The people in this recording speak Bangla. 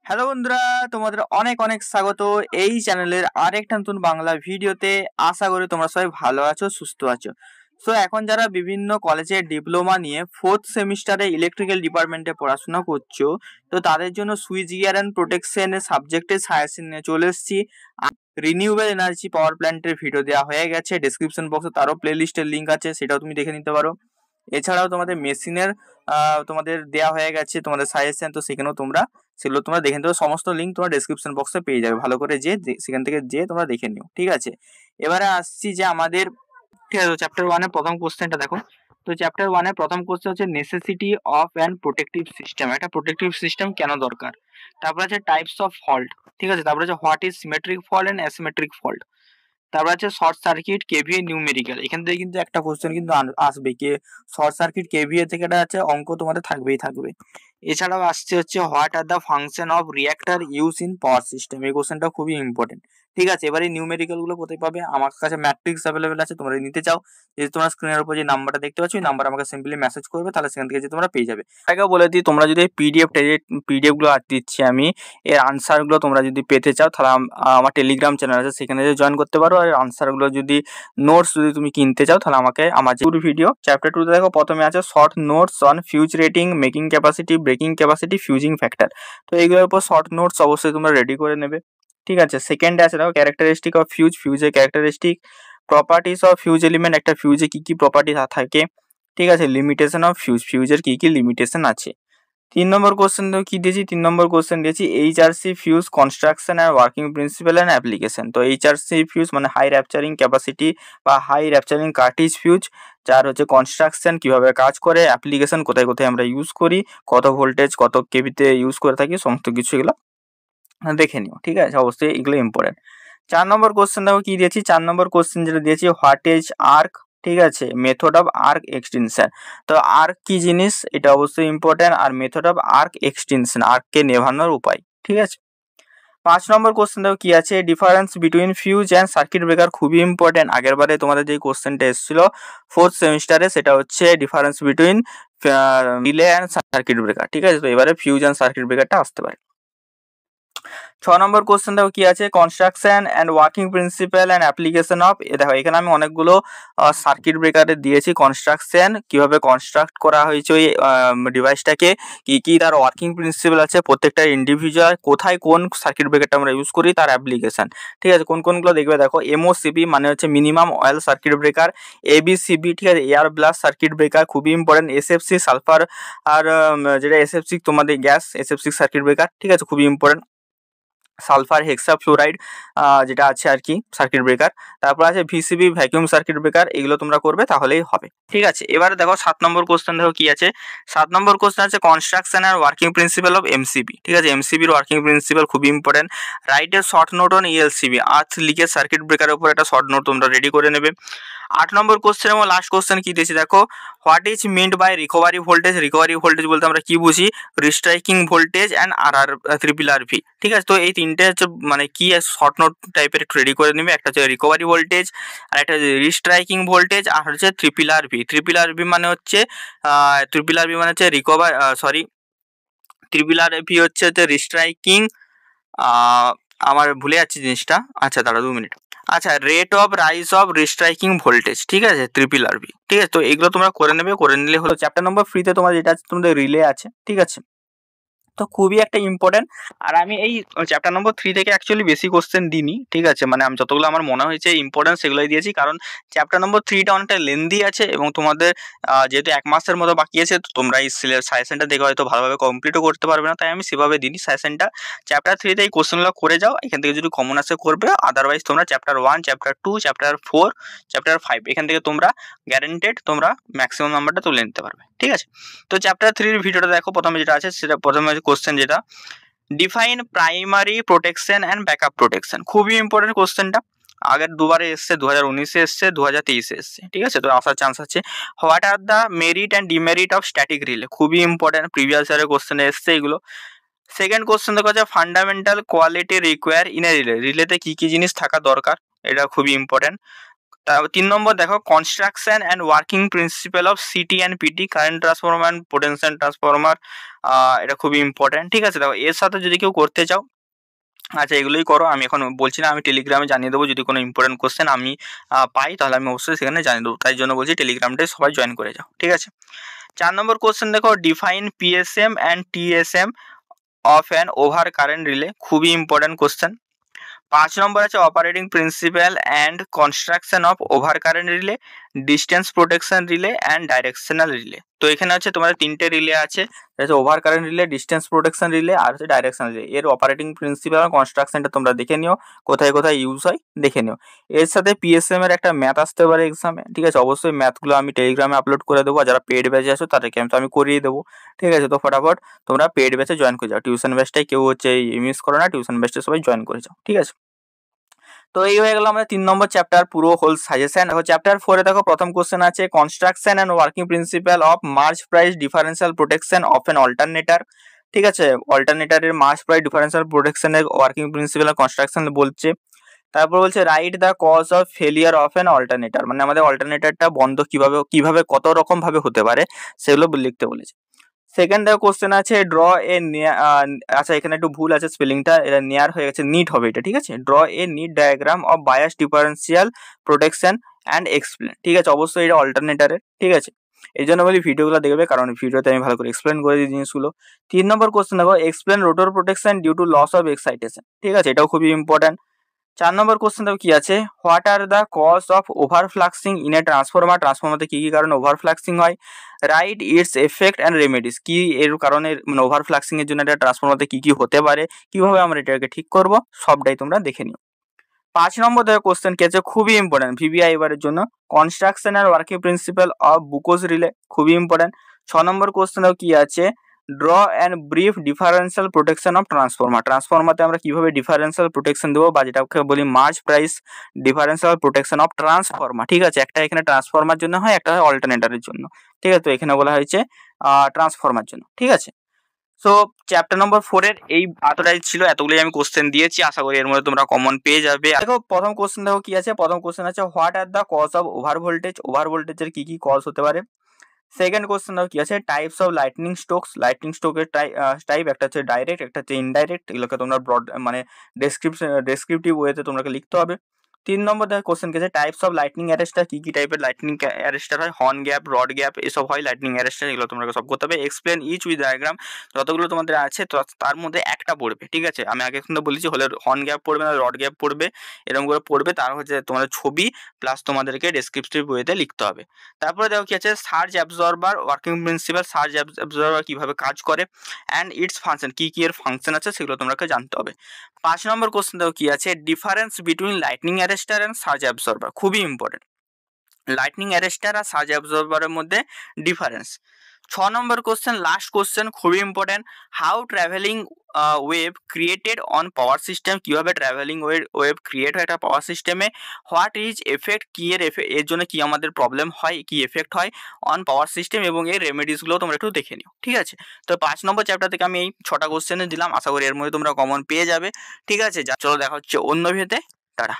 হ্যালো বন্ধুরা, তোমাদের অনেক অনেক স্বাগত এই চ্যানেলের আরেকটা নতুন বাংলা ভিডিওতে। আশা করি তোমরা সবাই ভালো আছো, সুস্থ আছো। সো এখন যারা বিভিন্ন কলেজে ডিপ্লোমা নিয়ে 4th সেমিস্টারে ইলেকট্রিক্যাল ডিপার্টমেন্টে পড়াশোনা করছো, তো তাদের জন্য সুইচ গিয়ার অ্যান্ড প্রোটেকশনের সাবজেক্টের সাজেশন নিয়ে চলে এসেছি। রিনিউয়েবল এনার্জি পাওয়ার প্ল্যান্টের ভিডিও দেওয়া হয়ে গেছে, ডেসক্রিপশন বক্সে তারও প্লেলিস্টের লিঙ্ক আছে, সেটাও তুমি দেখে নিতে পারো। এছাড়াও তোমাদের মেশিনের তোমাদের দেওয়া হয়ে গেছে তোমাদের সাজেশন, তো সেখানেও সেগুলো তোমরা দেখে নিতে পারো। সমস্ত লিঙ্ক তোমার ডেসক্রিপশন বক্সে পেয়ে যাবে, ভালো করে সেখান থেকে তোমরা দেখে নিও, ঠিক আছে। এবারে আসছি যে আমাদের, ঠিক আছে, চ্যাপ্টার 1-এর প্রথম কোশ্চেনটা দেখো। তো চ্যাপ্টার 1-এর প্রথম কোশ্চেন হচ্ছে necessity of an protective system. একটা প্রোটেক্টিভ সিস্টেম কেন দরকার। তারপর আছে টাইপস অফ ফল্ট, ঠিক আছে। তারপর আছে what is symmetric fault and asymmetric fault. তারপর আছে শর্ট সার্কিট, কেভিএ, নিউমেরিক্যাল। এখান থেকে কিন্তু একটা কোশ্চেন কিন্তু আসবে, কে শর্ট সার্কিট কেভিএ থেকে একটা আছে অঙ্ক তোমাদের থাকবে। এছাড়াও আসছে হচ্ছে what are the function of reactor use in power system. এই কোশ্চেনটা খুবই ইম্পর্টেন্ট, ঠিক আছে। এবারে নিউমেরিক্যাল গুলো কোথায় পাবে, আমার কাছে ম্যাট্রিক্স অ্যাভেলেবেল আছে, তোমরা নিতে চাও যদি তোমরা স্ক্রিনের উপর যে নাম্বারটা দেখতে পাচ্ছ, ওই নাম্বার আমাকে সিম্পলি মেসেজ করবে, তাহলে সেখান থেকে যে তোমরা পেয়ে যাবে। আগেও বলে দিই, তোমরা যদি পিডিএফ গুলো দিচ্ছি আমি, এর আনসার গুলো তোমরা যদি পেতে চাও, তাহলে আমার টেলিগ্রাম চ্যানেল আছে, সেখানে জয়েন করতে পারো। আর আনসার গুলো যদি নোটস যদি তুমি কিনতে চাও, তাহলে আমাকে আমার যে ভিডিও চ্যাপ্টার 2 দেখো, প্রথমে আছে short notes on fuse rating, making capacity, breaking capacity, fusing factor. তো এইগুলোর উপর শর্ট নোটস অবশ্যই তোমরা রেডি করে নেবে, ঠিক আছে। সেকেন্ডে আছে দেখো ক্যারেক্টারিস্টিক অফ ফিউজের characteristic, properties of fuse element, একটা ফিউজে কি কি প্রপার্টি থাকে, ঠিক আছে। লিমিটেশন অফ ফিউজের কি কি লিমিটেশন আছে। 3 নম্বর কোশ্চেন কি দিয়েছি, 3 নম্বর কোশ্চেন দিয়েছি HRC fuse construction and working principal and application. তো এইচআরসি ফিউজ মানে হাই র্যাপচারিং ক্যাপাসিটি বা হাই র্যাপচারিং কার্টিজ ফিউজ, যার হচ্ছে কনস্ট্রাকশন কিভাবে কাজ করে, অ্যাপ্লিকেশন কোথায় কোথায় আমরা ইউজ করি, কত ভোল্টেজ কত কেভিতে ইউজ করে থাকি, সমস্ত কিছু এগুলো দেখে নিও, ঠিক আছে। অবশ্যই এগুলো ইম্পর্টেন্ট। 4 নম্বর কোশ্চেন দেখো কি দিয়েছি, 4 নম্বর কোশ্চেন যেটা দিয়েছি হোয়াট ইজ আর্ক, ঠিক আছে, মেথড অফ আর্ক এক্সটেনশন। তো আর্ক কি জিনিস এটা অবশ্যই ইম্পর্টেন্ট, আর মেথড অফ আর্ক এক্সটেনশন, আর্ককে নেভানোর উপায়, ঠিক আছে। 5 নম্বর কোশ্চেন দেখো কি আছে, difference between fuse and circuit breaker, খুবই ইম্পর্টেন্ট। আগের বারে তোমাদের যে কোশ্চেনটা এসেছিল 4th সেমিস্টারে, সেটা হচ্ছে difference between relay and circuit breaker, ঠিক আছে। তো এবারে ফিউজ অ্যান্ড সার্কিট ব্রেকারটা আসতে পারে। 6 নম্বর কোশ্চেন দেখো কি আছে, construction and working principal and application of. দেখো এখানে আমি অনেকগুলো সার্কিট ব্রেকারে দিয়েছি কনস্ট্রাকশন, কিভাবে কনস্ট্রাক্ট করা হয়েছে ওই ডিভাইসটাকে, কি কি তার ওয়ার্কিং প্রিন্সিপাল আছে, প্রত্যেকটা ইন্ডিভিজুয়াল কোথায় কোন সার্কিট ব্রেকারটা আমরা ইউজ করি, তার অ্যাপ্লিকেশন, ঠিক আছে। কোনগুলো দেখবে দেখো, এমওসিবি মানে হচ্ছে মিনিমাম অয়েল সার্কিট ব্রেকার, এবিসিবি, ঠিক আছে, এয়ার ব্লাস্ট সার্কিট ব্রেকার, খুবই ইম্পর্টেন্ট। এসএফসি সালফার, আর যেটা এসএফসি তোমাদের গ্যাস এসএফসি সার্কিট ব্রেকার, ঠিক আছে, খুবই ইম্পর্টেন্ট। সালফার হেক্সাফ্লোরাইড যেটা আছে আর কি সার্কিট ব্রেকার। তারপর আছে ভিসিবি ভ্যাকুয়াম সার্কিট ব্রেকার, এগুলো তোমরা করবে তাহলেই হবে, ঠিক আছে। এবারে দেখো 7 নম্বর কোশ্চেন দেখো কি আছে, 7 নম্বর কোশ্চেন আছে কনস্ট্রাকশন আর ওয়ার্কিং প্রিন্সিপাল অফ এমসিবি, ঠিক আছে। এমসিবির ওয়ার্কিং প্রিন্সিপাল খুবই important. Write a short note on ELCB, earth leakage circuit ব্রেকারের উপর একটা শর্ট নোট তোমরা রেডি করে নেবে। 8 নম্বর কোশ্চেন এবং লাস্ট কোশ্চেন কি দিয়েছি দেখো, what is meant by recovery voltage. Recovery voltage বলতে আমরা কি বুঝি, restriking voltage and triple R V, ঠিক আছে। তো এই তিনটে হচ্ছে মানে কি শর্ট নোট টাইপের একটু রেডি করে নিবে। একটা হচ্ছে রিকভারি ভোল্টেজ, আর একটা হচ্ছে রিস্ট্রাইকিং ভোল্টেজ, আর হচ্ছে triple R V. Triple R V মানে হচ্ছে ট্রিপল আর ভি হচ্ছে রিস্ট্রাইকিং, আমার ভুলে যাচ্ছি জিনিসটা, আচ্ছা দাঁড়া 2 মিনিট। আচ্ছা, rate of rise of restriking voltage, ঠিক আছে, ট্রিপল আর ভি, ঠিক আছে। তো এগুলো তোমরা করে নেবে, করে নিলে হলো। চ্যাপ্টার নম্বর 3-তে তোমার যেটা আছে তোমাদের রিলে আছে, ঠিক আছে। তো খুবই একটা ইম্পর্টেন্ট। আর আমি এই চ্যাপ্টার নম্বর 3 থেকে অ্যাকচুয়ালি বেশি কোশ্চেন দিইনি, ঠিক আছে, মানে আমি যতগুলো আমার মনে হয়েছে ইম্পর্টেন্ট সেগুলোই দিয়েছি, কারণ চ্যাপ্টার নম্বর 3টা অনেকটা লেন্দি আছে, এবং তোমাদের যেহেতু 1 মাসের মতো বাকি আছে, তো তোমরা এই সাজেশনটা দেখে হয়তো ভালোভাবে কমপ্লিটও করতে পারবে না, তাই আমি সেভাবে দিইনি সাজেশনটা। চ্যাপ্টার 3তে এই কোশ্চেনগুলো করে যাও, এখান থেকে যদি কমন আসে করবে, আদারওয়াইজ তোমরা চ্যাপ্টার 1, চ্যাপ্টার 2, চ্যাপ্টার 4, চ্যাপ্টার 5 এখান থেকে তোমরা গ্যারেন্টেড তোমরা ম্যাক্সিমাম নাম্বারটা তুলে নিতে পারবে, ঠিক আছে। তো চ্যাপ্টার 3 এর ভিডিওটা দেখো, প্রথমে যেটা আছে সেটা, প্রথমে কোশ্চেন যেটা, define primary protection and backup protection, খুবই ইম্পর্টেন্ট কোশ্চেনটা। আগের দুবারে এসছে, 2019-এ এসছে, 2023-এ এসছে, ঠিক আছে, তো আসার চান্স আছে। What are the merit and demerit of static relay, খুবই ইম্পর্টেন্ট, প্রিভিয়াস ইয়ারের কোশ্চেনে এসছে এগুলো। সেকেন্ড কোশ্চেন দেখো আছে fundamental quality require in a relay, রিলেতে কি কি জিনিস থাকা দরকার, এটা খুবই ইম্পর্টেন্ট। তারপর 3 নম্বর দেখো construction and working principle of CT and PT, current transformer and potential transformer, এটা খুবই ইম্পর্টেন্ট। ঠিক আছে, দেখো এর সাথে যদি কেউ করতে চাও, আচ্ছা এগুলোই করো, আমি এখন বলছি না, আমি টেলিগ্রামে জানিয়ে দেবো যদি কোনো ইম্পর্টেন্ট কোশ্চেন আমি পাই তাহলে আমি অবশ্যই সেখানে জানিয়ে দেবো, তাই জন্য বলছি টেলিগ্রামটাই সবাই জয়েন করে যাও। ঠিক আছে, 4 নম্বর কোশ্চেন দেখো define PSM and TSM of an over current relay, খুবই ইম্পর্টেন্ট কোশ্চেন। 5 নম্বর আছে operating principle and construction of over current relay, distance protection relay and directional relay. তো এখানে হচ্ছে তোমাদের 3টে রিলে আছে, over current relay, distance protection relay আর হচ্ছে ডাইরেকশনাল রিলে। এর অপারেটিং প্রিন্সিপাল আর কনস্ট্রাকশনটা তোমরা দেখে নিও, কোথায় কোথায় ইউজ হয় দেখে নিও। এর সাথে পিএসএম এর একটা ম্যাথ আসতে পারে এক্সামে। ঠিক আছে, অবশ্যই ম্যাথগুলো আমি টেলিগ্রামে আপলোড করে দেবো, যারা পেড ব্যাচে আসো তাদেরকে আমি করিয়ে দেবো। ঠিক আছে, তো ফটাফট তোমরা পেড ব্যাচে জয়েন করে যাও, টিউশন ব্যাচটাই কেউ হচ্ছে মিস করো না, টিউশন ব্যাচটা সবাই জয়েন করে যাও। ঠিক আছে, তো এই হয়ে গেল আমাদের 3 নম্বর চ্যাপ্টার পুরো হোল সাজেশন। দেখো চ্যাপ্টার 4 দেখো প্রথম কোশ্চেন আছে construction and working principle of Merz Price differential protection of an alternator. ঠিক আছে, অল্টারনেটরের মার্জ প্রাইস ডিফারেন্সিয়াল প্রোটেকশনের ওয়ার্কিং প্রিন্সিপাল কনস্ট্রাকশন বলছে। তারপর বলছে write the cause of failure of an alternator, মানে আমাদের অল্টারনেটরটা বন্ধ কিভাবে কত রকম ভাবে হতে পারে সেগুলো লিখতে বলেছে। সেকেন্ড কোশ্চেন আছে ড্র এ, আচ্ছা এখানে একটু ভুল আছে স্পেলিংটা, এটা নিয়ার হয়ে গেছে, নিট হবে এটা। ঠিক আছে, draw a neat diagram of bias differential protection and explain. ঠিক আছে, অবশ্যই এটা অল্টারনেটারের। ঠিক আছে, এই জন্য বলি ভিডিওগুলো দেখবে, কারণ ভিডিওতে আমি ভালো করে এক্সপ্লেন করে দিই জিনিসগুলো। 3 নম্বর কোশ্চেন দেখো explain rotor protection due to loss of excitation. ঠিক আছে, এটাও খুবই ইম্পর্টেন্ট। 4 নম্বর কোশ্চেন দেখো কি আছে, what are the cause of overfluxing in a transformer, ট্রান্সফরমারতে কি কি কারণে ওভারফ্লাক্সিং হয়, write its effect and remedies, কি এর কারণে মানে ওভারফ্লাক্সিং এর জন্য একটা ট্রান্সফরমারতে কি কি হতে পারে, কিভাবে আমরা এটাকে ঠিক করব, সবটাই তোমরা দেখে নিও। 5 নম্বর দেখো কোশ্চেন কি আছে, খুবই ইম্পর্টেন্ট ভিভিআই এবারের জন্য, কনস্ট্রাকশন আর working principle of Buchholz relay, খুবই ইম্পর্টেন্ট। 6 নম্বর কোশ্চেন দেখো কি আছে, draw and brief differential protection of transformer, ট্রান্সফরমারতে আমরা কিভাবে ডিফারেন্সিয়াল প্রোটেকশন দেবো, বা যেটাকে বলি Merz Price differential protection of transformer. ঠিক আছে, একটা এখানে ট্রান্সফরমার জন্য হয়, একটা হয় অল্টারনেটরের জন্য। ঠিক আছে, তো এখানে বলা হয়েছে ট্রান্সফরমার জন্য। ঠিক আছে, সো চ্যাপ্টার নম্বর 4 এর এই এতটাই ছিল, এতগুলোই আমি কোশ্চেন দিয়েছি, আশা করি এর মধ্যে তোমরা কমন পেয়ে যাবে। দেখো প্রথম কোশ্চেন দেখো কি আছে, প্রথম কোশ্চেন আছে what are the cause of over voltage, over ভোল্টেজের কি কি কজ হতে পারে। সেকেন্ড কোশ্চেন দেখো কি আছে, types of lightning strokes, lightning স্ট্রোকের টাইপ একটা হচ্ছে ডাইরেক্ট, একটা হচ্ছে ইনডাইরেক্ট, এগুলোকে তোমরা ব্রড মানে ডেসক্রিপটিভ ওয়েতে তোমাকে লিখতে হবে। 3 নম্বর দেখো কোশ্চেন কেছে টাইপস অফ লাইটনিং অ্যারেস্টার, কি কি টাইপের লাইটনিং অ্যারেস্টার হয়, হর্ন গ্যাপ, রড গ্যাপ, এসব হয় লাইটনিং অ্যারেস্টার, এগুলো তোমাকে সব করতে হবে। এক্সপ্লেন ইচ উইথ ডায়াগ্রাম, যতগুলো তোমাদের আছে তার মধ্যে একটা পড়বে। ঠিক আছে, আমি আগে কিন্তু বলেছি, হলে হর্ন গ্যাপ পড়বে না রড গ্যাপ পড়বে, এরকম করে পড়বে, তার হচ্ছে তোমাদের ছবি প্লাস তোমাদেরকে ডেসক্রিপটিভ ওয়েতে লিখতে হবে। তারপরে দেখো কি আছে surge absorber working principle, surge absorber কিভাবে কাজ করে, অ্যান্ড ইটস ফাংশন, কি কি এর ফাংশন আছে সেগুলো তোমাকে জানতে হবে। 5 নম্বর কোশ্চেন দেখো কি আছে, difference between lightning arrester and surge absorber, খুবই ইম্পর্টেন্ট, লাইটনিং অ্যারেস্টার আর সার্জ অ্যাবজর্বারের মধ্যে ডিফারেন্স। 6 নম্বর কোশ্চেন লাস্ট কোশ্চেন, খুবই important, how travelling wave created on power system, কীভাবে ট্রাভেলিং ওয়েভ ক্রিয়েট হয় একটা পাওয়ার সিস্টেমে, হোয়াট ইজ এফেক্ট, কি এর জন্য কি আমাদের প্রবলেম হয়, কি এফেক্ট হয় অন পাওয়ার সিস্টেম, এবং এর রেমেডিসগুলো তোমরা একটু দেখে নিও। ঠিক আছে, তো 5 নম্বর চ্যাপ্টার থেকে আমি এই 6টা কোশ্চেনে দিলাম, আশা করি এর মধ্যে তোমরা কমন পেয়ে যাবে। ঠিক আছে, চলো দেখা হচ্ছে অন্য ভিডিওতে, টাটা।